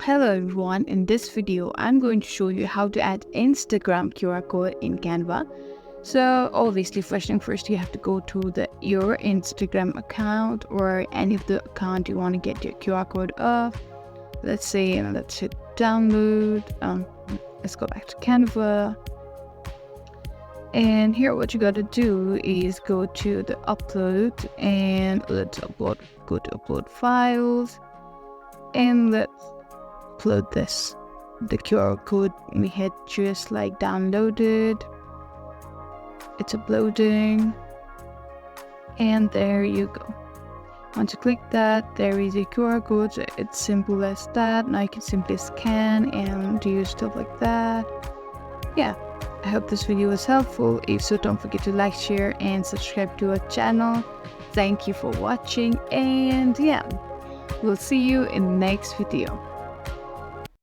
Hello everyone, in this video I'm going to show you how to add Instagram QR code in Canva. So obviously first thing first, you have to go to your Instagram account or any of the account you want to get your QR code of. Let's hit download. Let's go back to Canva. And here what you got to do is go to the upload and go to upload files, and let's upload the QR code we had just downloaded. It's uploading, and there you go. Once you click that, there is a QR code. So it's simple as that. Now you can simply scan and do stuff like that. Yeah, I hope this video was helpful. If so, don't forget to like, share and subscribe to our channel. Thank you for watching, and yeah, we'll see you in the next video.